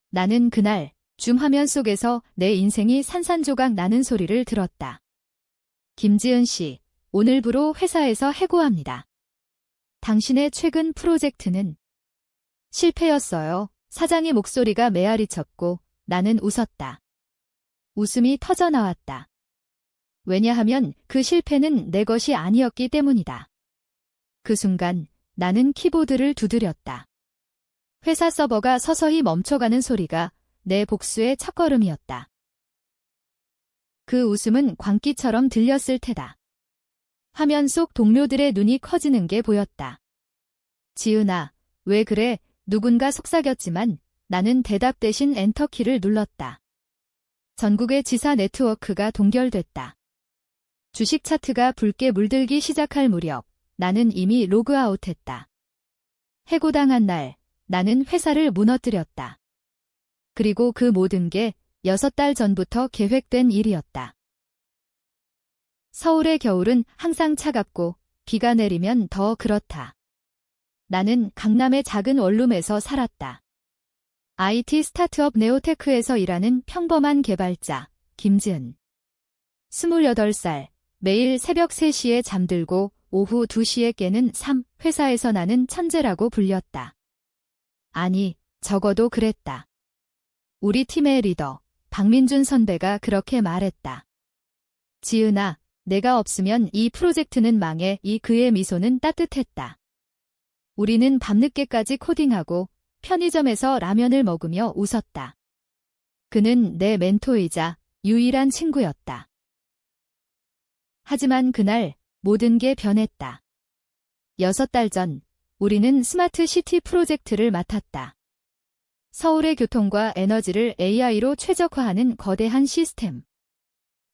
나는 그날 줌 화면 속에서 내 인생이 산산조각 나는 소리를 들었다. 김지은 씨, 오늘부로 회사에서 해고합니다. 당신의 최근 프로젝트는 실패였어요. 사장의 목소리가 메아리쳤고 나는 웃었다. 웃음이 터져나왔다. 왜냐하면 그 실패는 내 것이 아니었기 때문이다. 그 순간 나는 키보드를 두드렸다. 회사 서버가 서서히 멈춰가는 소리가 내 복수의 첫걸음이었다. 그 웃음은 광기처럼 들렸을 테다. 화면 속 동료들의 눈이 커지는 게 보였다. 지은아, 왜 그래? 누군가 속삭였지만 나는 대답 대신 엔터키를 눌렀다. 전국의 지사 네트워크가 동결됐다. 주식 차트가 붉게 물들기 시작할 무렵 나는 이미 로그아웃했다. 해고당한 날 나는 회사를 무너뜨렸다. 그리고 그 모든 게 6달 전부터 계획된 일이었다. 서울의 겨울은 항상 차갑고 비가 내리면 더 그렇다. 나는 강남의 작은 원룸에서 살았다. IT 스타트업 네오테크에서 일하는 평범한 개발자 김지은. 28살, 매일 새벽 3시에 잠들고 오후 2시에 깨는 회사에서 나는 천재라고 불렸다. 아니, 적어도 그랬다. 우리 팀의 리더, 박민준 선배가 그렇게 말했다. 지은아, 내가 없으면 이 프로젝트는 망해. 그의 미소는 따뜻했다. 우리는 밤늦게까지 코딩하고 편의점에서 라면을 먹으며 웃었다. 그는 내 멘토이자 유일한 친구였다. 하지만 그날 모든 게 변했다. 6달 전 우리는 스마트 시티 프로젝트를 맡았다. 서울의 교통과 에너지를 AI로 최적화하는 거대한 시스템.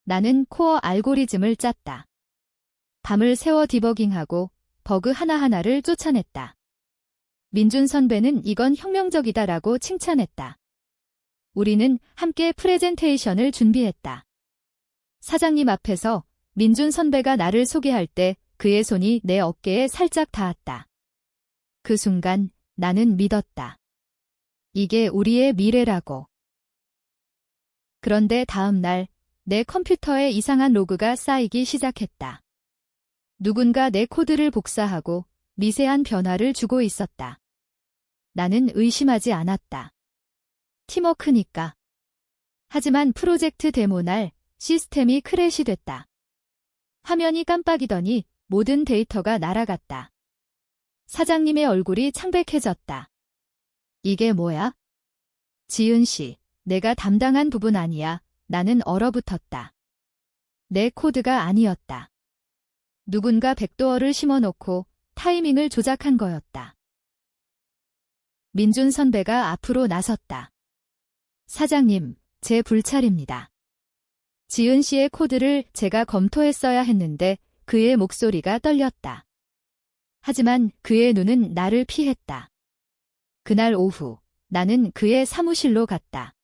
나는 코어 알고리즘을 짰다. 밤을 새워 디버깅하고 버그 하나하나를 쫓아냈다. 민준 선배는 이건 혁명적이다라고 칭찬했다. 우리는 함께 프레젠테이션을 준비했다. 사장님 앞에서 민준 선배가 나를 소개할 때 그의 손이 내 어깨에 살짝 닿았다. 그 순간 나는 믿었다. 이게 우리의 미래라고. 그런데 다음 날 내 컴퓨터에 이상한 로그가 쌓이기 시작했다. 누군가 내 코드를 복사하고 미세한 변화를 주고 있었다. 나는 의심하지 않았다. 팀워크니까. 하지만 프로젝트 데모 날 시스템이 크래시 됐다. 화면이 깜빡이더니 모든 데이터가 날아갔다. 사장님의 얼굴이 창백해졌다. 이게 뭐야? 지은 씨, 내가 담당한 부분 아니야. 나는 얼어붙었다. 내 코드가 아니었다. 누군가 백도어를 심어놓고 타이밍을 조작한 거였다. 민준 선배가 앞으로 나섰다. 사장님, 제 불찰입니다. 지은 씨의 코드를 제가 검토했어야 했는데 그의 목소리가 떨렸다. 하지만 그의 눈은 나를 피했다. 그날 오후 나는 그의 사무실로 갔다.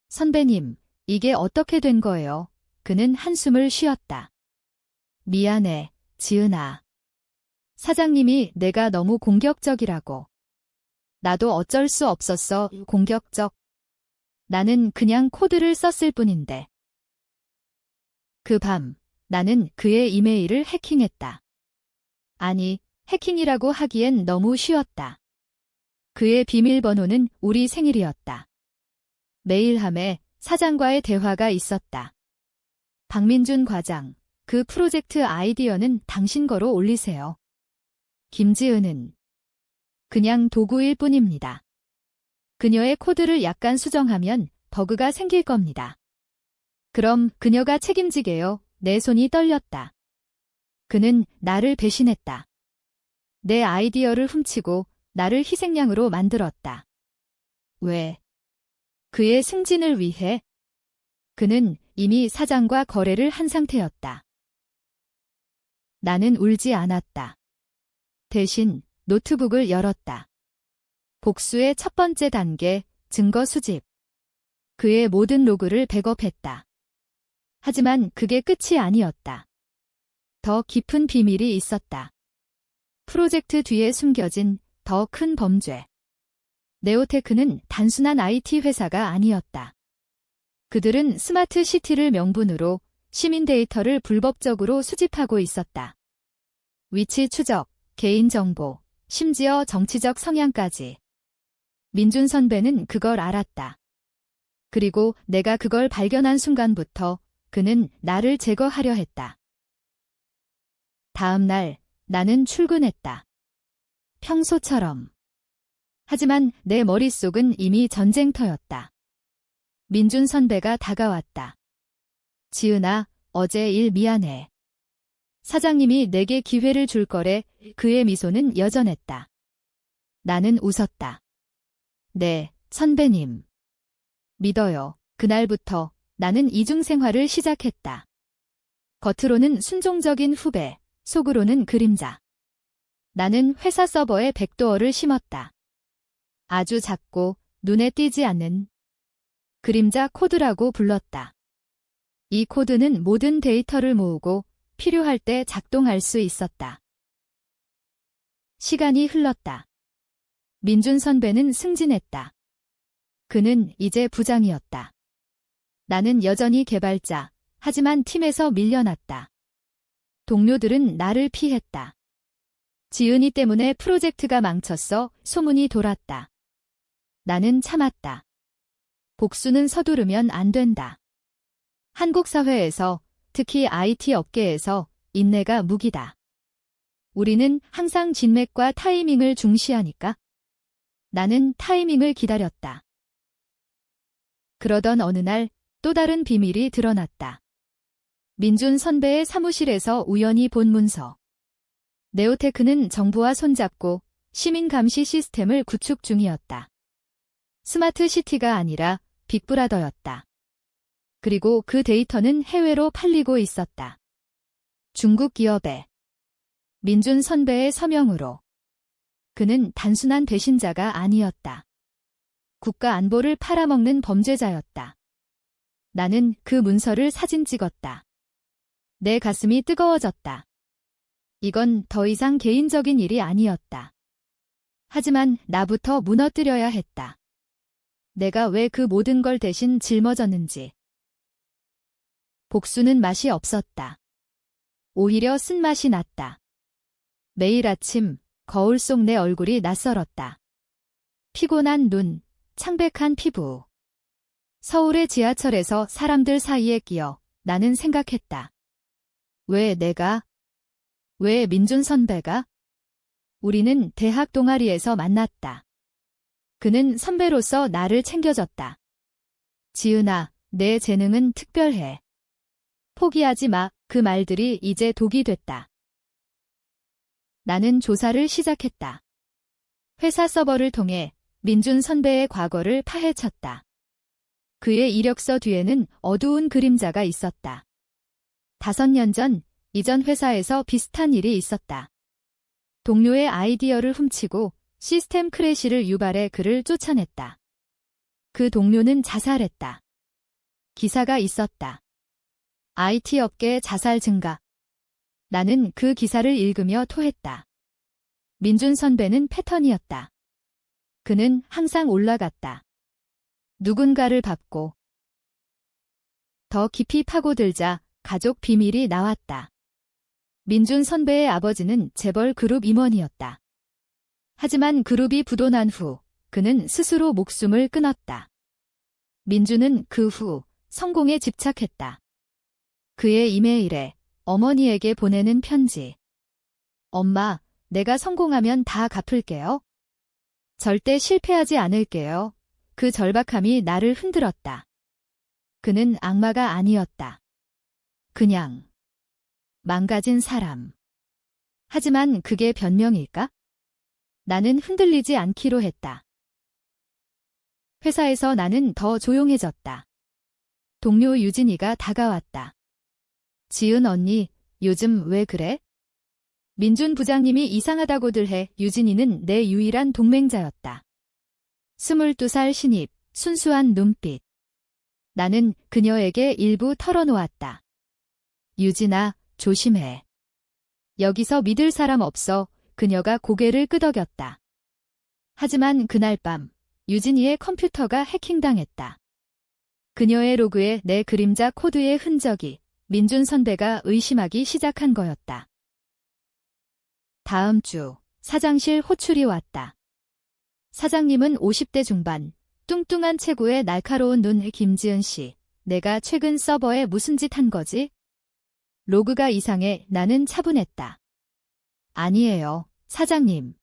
선배님, 이게 어떻게 된 거예요? 그는 한숨을 쉬었다. 미안해, 지은아. 사장님이 내가 너무 공격적이라고. 나도 어쩔 수 없었어, 공격적. 나는 그냥 코드를 썼을 뿐인데. 그 밤, 나는 그의 이메일을 해킹했다. 아니, 해킹이라고 하기엔 너무 쉬웠다. 그의 비밀번호는 우리 생일이었다. 메일함에 사장과의 대화가 있었다. 박민준 과장, 그 프로젝트 아이디어는 당신 거로 올리세요. 김지은은 그냥 도구일 뿐입니다. 그녀의 코드를 약간 수정하면 버그가 생길 겁니다. 그럼 그녀가 책임지게요. 내 손이 떨렸다. 그는 나를 배신했다. 내 아이디어를 훔치고 나를 희생양으로 만들었다. 왜? 그의 승진을 위해? 그는 이미 사장과 거래를 한 상태였다. 나는 울지 않았다. 대신 노트북을 열었다. 복수의 첫 번째 단계, 증거 수집. 그의 모든 로그를 백업했다. 하지만 그게 끝이 아니었다. 더 깊은 비밀이 있었다. 프로젝트 뒤에 숨겨진 더 큰 범죄. 네오테크는 단순한 IT 회사가 아니었다. 그들은 스마트 시티를 명분으로 시민 데이터를 불법적으로 수집하고 있었다. 위치 추적, 개인정보, 심지어 정치적 성향까지. 민준 선배는 그걸 알았다. 그리고 내가 그걸 발견한 순간부터 그는 나를 제거하려 했다. 다음 날 나는 출근했다. 평소처럼. 하지만 내 머릿속은 이미 전쟁터였다. 민준 선배가 다가왔다. 지은아, 어제 일 미안해. 사장님이 내게 기회를 줄 거래. 그의 미소는 여전했다. 나는 웃었다. 네, 선배님. 믿어요. 그날부터 나는 이중생활을 시작했다. 겉으로는 순종적인 후배, 속으로는 그림자. 나는 회사 서버에 백도어를 심었다. 아주 작고 눈에 띄지 않는 그림자 코드라고 불렀다. 이 코드는 모든 데이터를 모으고 필요할 때 작동할 수 있었다. 시간이 흘렀다. 민준 선배는 승진했다. 그는 이제 부장이었다. 나는 여전히 개발자, 하지만 팀에서 밀려났다. 동료들은 나를 피했다. 지은이 때문에 프로젝트가 망쳤어 소문이 돌았다. 나는 참았다. 복수는 서두르면 안 된다. 한국 사회에서, 특히 IT 업계에서 인내가 무기다. 우리는 항상 진맥과 타이밍을 중시하니까. 나는 타이밍을 기다렸다. 그러던 어느 날 또 다른 비밀이 드러났다. 민준 선배의 사무실에서 우연히 본 문서. 네오테크는 정부와 손잡고 시민 감시 시스템을 구축 중이었다. 스마트 시티가 아니라 빅브라더였다. 그리고 그 데이터는 해외로 팔리고 있었다. 중국 기업에. 민준 선배의 서명으로. 그는 단순한 배신자가 아니었다. 국가 안보를 팔아먹는 범죄자였다. 나는 그 문서를 사진 찍었다. 내 가슴이 뜨거워졌다. 이건 더 이상 개인적인 일이 아니었다. 하지만 나부터 무너뜨려야 했다. 내가 왜 그 모든 걸 대신 짊어졌는지. 복수는 맛이 없었다. 오히려 쓴맛이 났다. 매일 아침 거울 속 내 얼굴이 낯설었다. 피곤한 눈, 창백한 피부. 서울의 지하철에서 사람들 사이에 끼어 나는 생각했다. 왜 내가? 왜 민준 선배가? 우리는 대학 동아리에서 만났다. 그는 선배로서 나를 챙겨줬다. 지은아, 내 재능은 특별해. 포기하지 마. 그 말들이 이제 독이 됐다. 나는 조사를 시작했다. 회사 서버를 통해 민준 선배의 과거를 파헤쳤다. 그의 이력서 뒤에는 어두운 그림자가 있었다. 5년 전 이전 회사에서 비슷한 일이 있었다. 동료의 아이디어를 훔치고 시스템 크래시를 유발해 그를 쫓아냈다. 그 동료는 자살했다. 기사가 있었다. IT 업계 자살 증가. 나는 그 기사를 읽으며 토했다. 민준 선배는 패턴이었다. 그는 항상 올라갔다. 누군가를 밟고 더 깊이 파고들자 가족 비밀이 나왔다. 민준 선배의 아버지는 재벌 그룹 임원이었다. 하지만 그룹이 부도난 후 그는 스스로 목숨을 끊었다. 민준은 그 후 성공에 집착했다. 그의 이메일에 어머니에게 보내는 편지. 엄마, 내가 성공하면 다 갚을게요. 절대 실패하지 않을게요. 그 절박함이 나를 흔들었다. 그는 악마가 아니었다. 그냥 망가진 사람. 하지만 그게 변명일까? 나는 흔들리지 않기로 했다. 회사에서 나는 더 조용해졌다. 동료 유진이가 다가왔다. 지은 언니, 요즘 왜 그래? 민준 부장님이 이상하다고들 해. 유진이는 내 유일한 동맹자였다. 22살 신입, 순수한 눈빛. 나는 그녀에게 일부 털어놓았다. 유진아, 조심해. 여기서 믿을 사람 없어. 그녀가 고개를 끄덕였다. 하지만 그날 밤 유진이의 컴퓨터가 해킹당했다. 그녀의 로그에 내 그림자 코드의 흔적이 민준 선배가 의심하기 시작한 거였다. 다음 주 사장실 호출이 왔다. 사장님은 50대 중반, 뚱뚱한 체구의 날카로운 눈의 김지은 씨. 내가 최근 서버에 무슨 짓 한 거지? 로그가 이상해. 나는 차분했다. 아니에요, 사장님.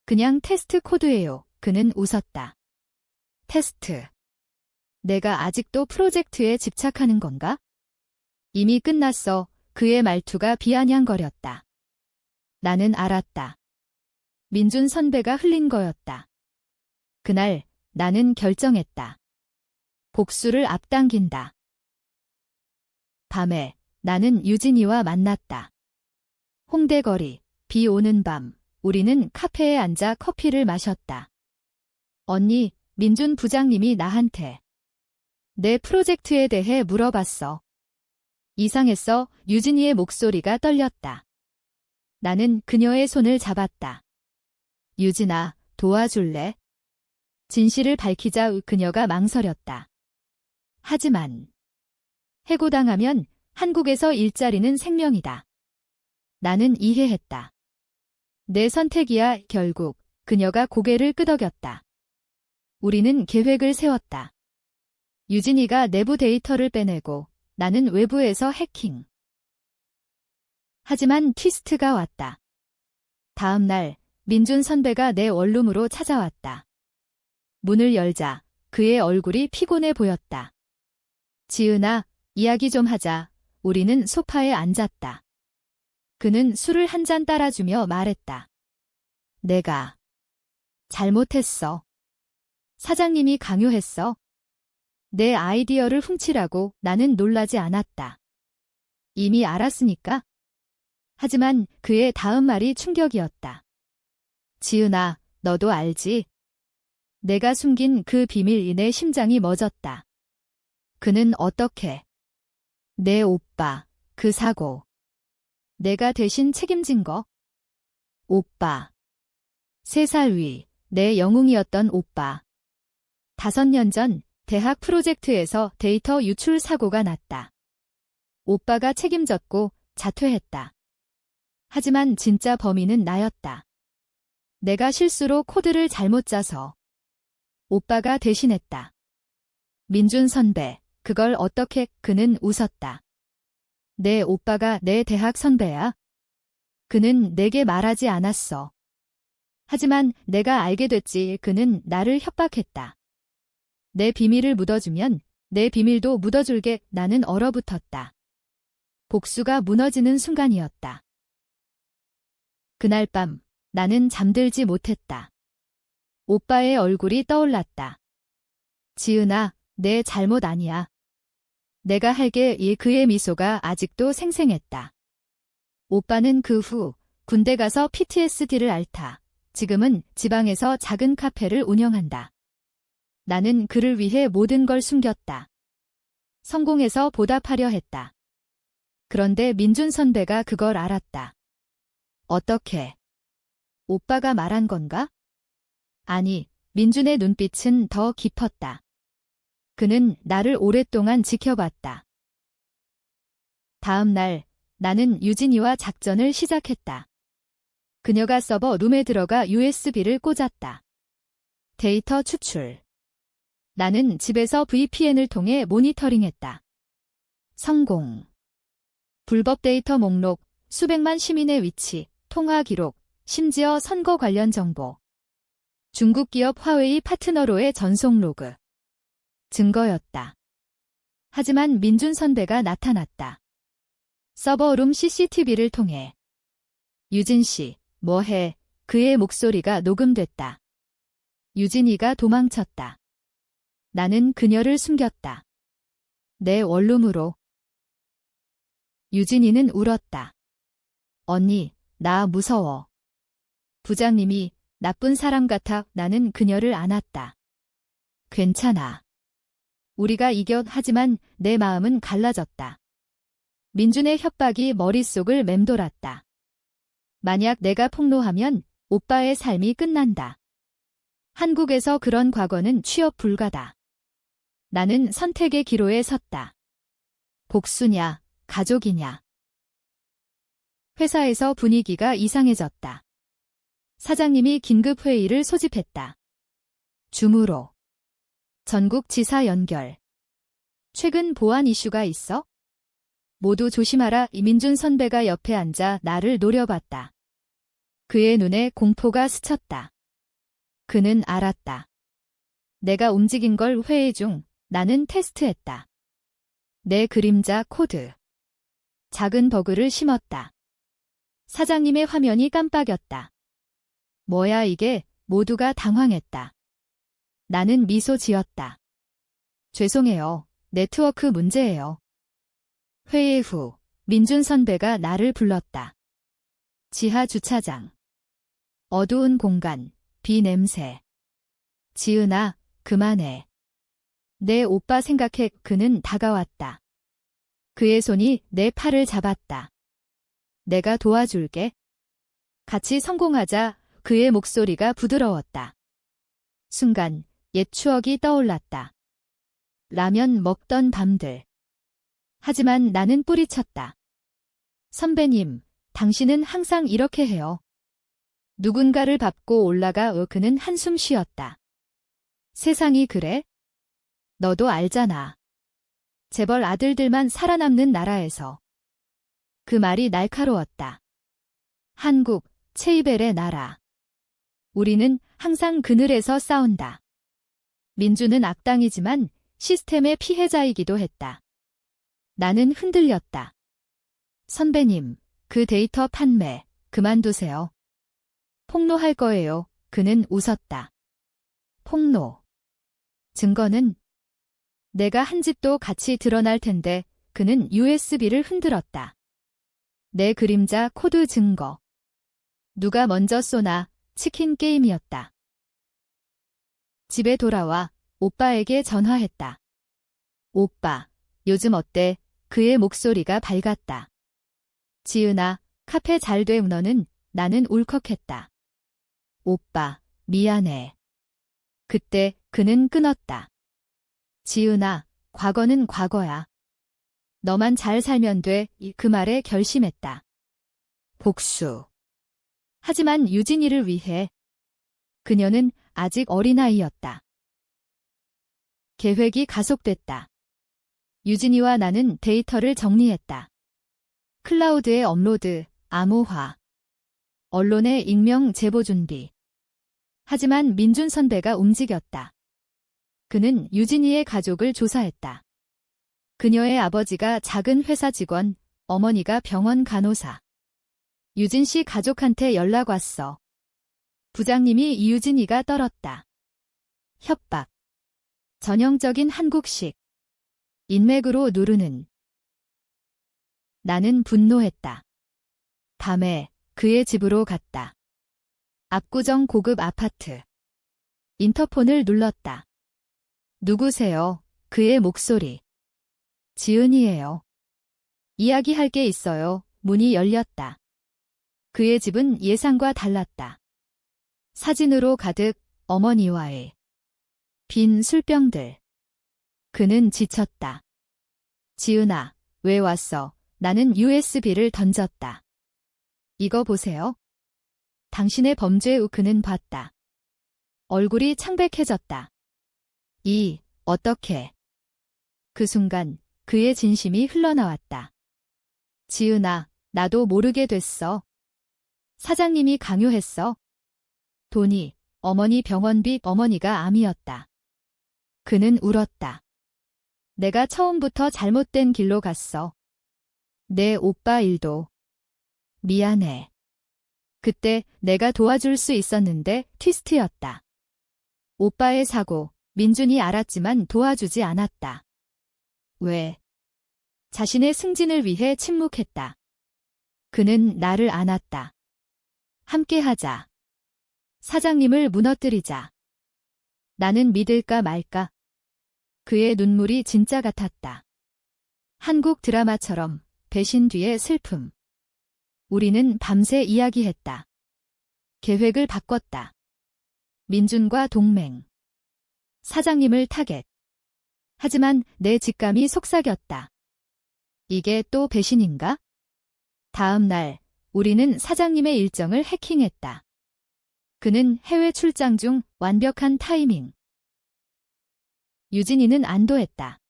그냥 테스트 코드예요. 그는 웃었다. 테스트. 내가 아직도 프로젝트에 집착하는 건가? 이미 끝났어. 그의 말투가 비아냥거렸다. 나는 알았다. 민준 선배가 흘린 거였다. 그날 나는 결정했다. 복수를 앞당긴다. 밤에 나는 유진이와 만났다. 홍대 거리, 비 오는 밤, 우리는 카페에 앉아 커피를 마셨다. 언니, 민준 부장님이 나한테 내 프로젝트에 대해 물어봤어. 이상했어. 유진이의 목소리가 떨렸다. 나는 그녀의 손을 잡았다. 유진아, 도와줄래? 진실을 밝히자. 그녀가 망설였다. 하지만 해고당하면 한국에서 일자리는 생명이다. 나는 이해했다. 내 선택이야. 결국 그녀가 고개를 끄덕였다. 우리는 계획을 세웠다. 유진이가 내부 데이터를 빼내고 나는 외부에서 해킹. 하지만 트위스트가 왔다. 다음 날 민준 선배가 내 원룸으로 찾아왔다. 문을 열자 그의 얼굴이 피곤해 보였다. 지은아, 이야기 좀 하자. 우리는 소파에 앉았다. 그는 술을 한 잔 따라주며 말했다. 내가 잘못했어. 사장님이 강요했어. 내 아이디어를 훔치라고. 나는 놀라지 않았다. 이미 알았으니까. 하지만 그의 다음 말이 충격이었다. 지은아, 너도 알지? 내가 숨긴 그 비밀. 내 심장이 멎었다. 그는 어떻게? 내 오빠, 그 사고. 내가 대신 책임진 거? 오빠. 3살 위, 내 영웅이었던 오빠. 5년 전 대학 프로젝트에서 데이터 유출 사고가 났다. 오빠가 책임졌고 자퇴했다. 하지만 진짜 범인은 나였다. 내가 실수로 코드를 잘못 짜서 오빠가 대신했다. 민준 선배, 그걸 어떻게? 그는 웃었다. 내 오빠가 내 대학 선배야. 그는 내게 말하지 않았어. 하지만 내가 알게 됐지. 그는 나를 협박했다. 내 비밀을 묻어주면 내 비밀도 묻어줄게. 나는 얼어붙었다. 복수가 무너지는 순간이었다. 그날 밤 나는 잠들지 못했다. 오빠의 얼굴이 떠올랐다. 지은아, 내 잘못 아니야. 내가 할게. 그의 미소가 아직도 생생했다. 오빠는 그 후 군대 가서 PTSD를 앓다. 지금은 지방에서 작은 카페를 운영한다. 나는 그를 위해 모든 걸 숨겼다. 성공해서 보답하려 했다. 그런데 민준 선배가 그걸 알았다. 어떻게? 오빠가 말한 건가? 아니, 민준의 눈빛은 더 깊었다. 그는 나를 오랫동안 지켜봤다. 다음 날 나는 유진이와 작전을 시작했다. 그녀가 서버 룸에 들어가 USB를 꽂았다. 데이터 추출. 나는 집에서 VPN을 통해 모니터링했다. 성공. 불법 데이터 목록, 수백만 시민의 위치, 통화 기록, 심지어 선거 관련 정보. 중국 기업 화웨이 파트너로의 전송 로그. 증거였다. 하지만 민준 선배가 나타났다. 서버룸 CCTV를 통해. 유진 씨, 뭐해? 그의 목소리가 녹음됐다. 유진이가 도망쳤다. 나는 그녀를 숨겼다. 내 원룸으로. 유진이는 울었다. 언니, 나 무서워. 부장님이 나쁜 사람 같아. 나는 그녀를 안았다. 괜찮아. 우리가 이겨. 하지만 내 마음은 갈라졌다. 민준의 협박이 머릿속을 맴돌았다. 만약 내가 폭로하면 오빠의 삶이 끝난다. 한국에서 그런 과거는 취업 불가다. 나는 선택의 기로에 섰다. 복수냐, 가족이냐. 회사에서 분위기가 이상해졌다. 사장님이 긴급 회의를 소집했다. 줌으로. 전국 지사 연결. 최근 보안 이슈가 있어? 모두 조심하라. 이민준 선배가 옆에 앉아 나를 노려봤다. 그의 눈에 공포가 스쳤다. 그는 알았다. 내가 움직인 걸 회의 중 나는 테스트했다. 내 그림자 코드. 작은 버그를 심었다. 사장님의 화면이 깜빡였다. 뭐야 이게. 모두가 당황했다. 나는 미소 지었다. 죄송해요. 네트워크 문제예요. 회의 후 민준 선배가 나를 불렀다. 지하 주차장. 어두운 공간, 비 냄새. 지은아, 그만해. 내 오빠 생각해. 그는 다가왔다. 그의 손이 내 팔을 잡았다. 내가 도와줄게. 같이 성공하자. 그의 목소리가 부드러웠다. 순간 옛 추억이 떠올랐다. 라면 먹던 밤들. 하지만 나는 뿌리쳤다. 선배님, 당신은 항상 이렇게 해요. 누군가를 밟고 올라가. 그는 한숨 쉬었다. 세상이 그래? 너도 알잖아. 재벌 아들들만 살아남는 나라에서. 그 말이 날카로웠다. 한국, 체이벨의 나라. 우리는 항상 그늘에서 싸운다. 민주는 악당이지만 시스템의 피해자이기도 했다. 나는 흔들렸다. 선배님, 그 데이터 판매 그만두세요. 폭로할 거예요. 그는 웃었다. 폭로. 증거는? 내가 한 집도 같이 드러날 텐데. 그는 USB를 흔들었다. 내 그림자 코드 증거. 누가 먼저 쏘나. 치킨 게임이었다. 집에 돌아와 오빠에게 전화했다. 오빠, 요즘 어때? 그의 목소리가 밝았다. 지은아, 카페 잘 돼. 너는? 나는 울컥했다. 오빠, 미안해. 그때 그는 끊었다. 지은아, 과거는 과거야. 너만 잘 살면 돼. 그 말에 결심했다. 복수. 하지만 유진이를 위해. 그녀는 아직 어린아이였다. 계획이 가속됐다. 유진이와 나는 데이터를 정리했다. 클라우드에 업로드, 암호화. 언론에 익명 제보 준비. 하지만 민준 선배가 움직였다. 그는 유진이의 가족을 조사했다. 그녀의 아버지가 작은 회사 직원, 어머니가 병원 간호사. 유진 씨 가족한테 연락 왔어. 부장님이 이유진이가 떨었다. 협박. 전형적인 한국식. 인맥으로 누르는. 나는 분노했다. 밤에 그의 집으로 갔다. 압구정 고급 아파트. 인터폰을 눌렀다. 누구세요? 그의 목소리. 지은이에요. 이야기할 게 있어요. 문이 열렸다. 그의 집은 예상과 달랐다. 사진으로 가득. 어머니와의 빈 술병들. 그는 지쳤다. 지은아, 왜 왔어? 나는 USB를 던졌다. 이거 보세요. 당신의 범죄. 그는 봤다. 얼굴이 창백해졌다. 어떻게? 그 순간 그의 진심이 흘러나왔다. 지은아, 나도 모르게 됐어. 사장님이 강요했어. 돈이, 어머니 병원비. 어머니가 암이었다. 그는 울었다. 내가 처음부터 잘못된 길로 갔어. 내 오빠 일도. 미안해. 그때 내가 도와줄 수 있었는데 트위스트였다. 오빠의 사고, 민준이 알았지만 도와주지 않았다. 왜? 자신의 승진을 위해 침묵했다. 그는 나를 안았다. 함께하자. 사장님을 무너뜨리자. 나는 믿을까 말까? 그의 눈물이 진짜 같았다. 한국 드라마처럼 배신 뒤의 슬픔. 우리는 밤새 이야기했다. 계획을 바꿨다. 민준과 동맹. 사장님을 타겟. 하지만 내 직감이 속삭였다. 이게 또 배신인가? 다음 날, 우리는 사장님의 일정을 해킹했다. 그는 해외 출장 중 완벽한 타이밍. 유진이는 안도했다.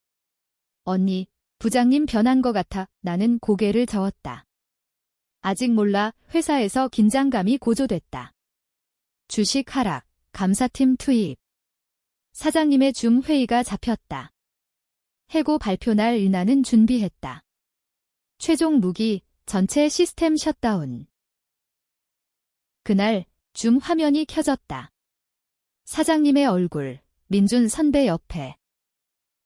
언니, 부장님 변한 것 같아. 나는 고개를 저었다. 아직 몰라. 회사에서 긴장감이 고조됐다. 주식 하락, 감사팀 투입. 사장님의 줌 회의가 잡혔다. 해고 발표 날 인하는 준비했다. 최종 무기, 전체 시스템 셧다운. 그날 줌 화면이 켜졌다. 사장님의 얼굴, 민준 선배 옆에.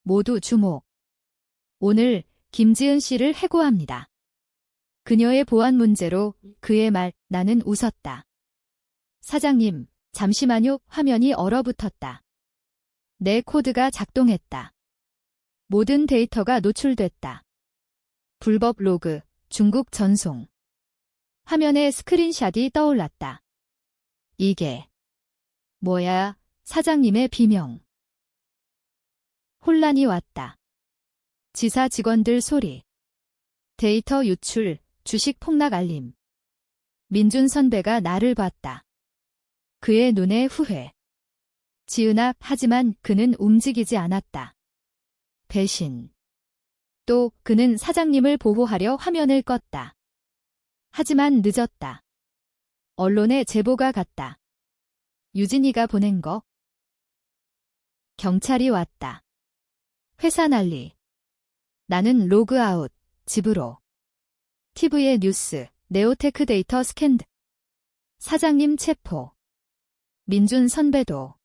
모두 주목. 오늘 김지은 씨를 해고합니다. 그녀의 보안 문제로 그의 말, 나는 웃었다. 사장님, 잠시만요. 화면이 얼어붙었다. 내 코드가 작동했다. 모든 데이터가 노출됐다. 불법 로그, 중국 전송. 화면에 스크린샷이 떠올랐다. 이게 뭐야? 사장님의 비명. 혼란이 왔다. 지사 직원들 소리. 데이터 유출, 주식 폭락 알림. 민준 선배가 나를 봤다. 그의 눈에 후회. 지은아, 하지만 그는 움직이지 않았다. 배신. 또 그는 사장님을 보호하려 화면을 껐다. 하지만 늦었다. 언론에 제보가 갔다. 유진이가 보낸 거. 경찰이 왔다. 회사 난리. 나는 로그아웃, 집으로. TV의 뉴스, 네오테크 데이터 스캔. 사장님 체포. 민준 선배도.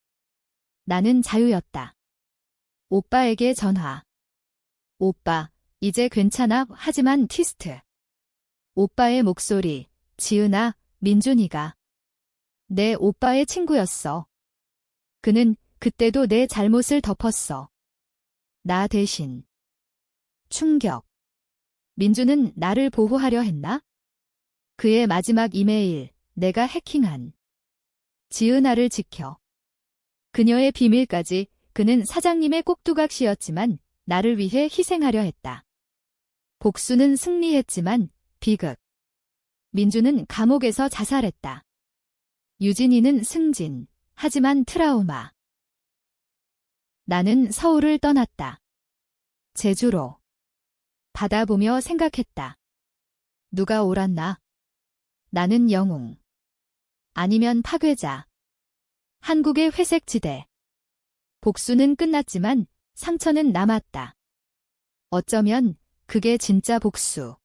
나는 자유였다. 오빠에게 전화. 오빠, 이제 괜찮아. 하지만 티스트. 오빠의 목소리. 지은아, 민준이가. 내 오빠의 친구였어. 그는 그때도 내 잘못을 덮었어. 나 대신. 충격. 민준은 나를 보호하려 했나? 그의 마지막 이메일, 내가 해킹한. 지은아를 지켜. 그녀의 비밀까지. 그는 사장님의 꼭두각시였지만 나를 위해 희생하려 했다. 복수는 승리했지만 비극. 민준은 감옥에서 자살했다. 유진이는 승진, 하지만 트라우마. 나는 서울을 떠났다. 제주로. 바다 보며 생각했다. 누가 옳았나? 나는 영웅. 아니면 파괴자. 한국의 회색 지대. 복수는 끝났지만 상처는 남았다. 어쩌면 그게 진짜 복수.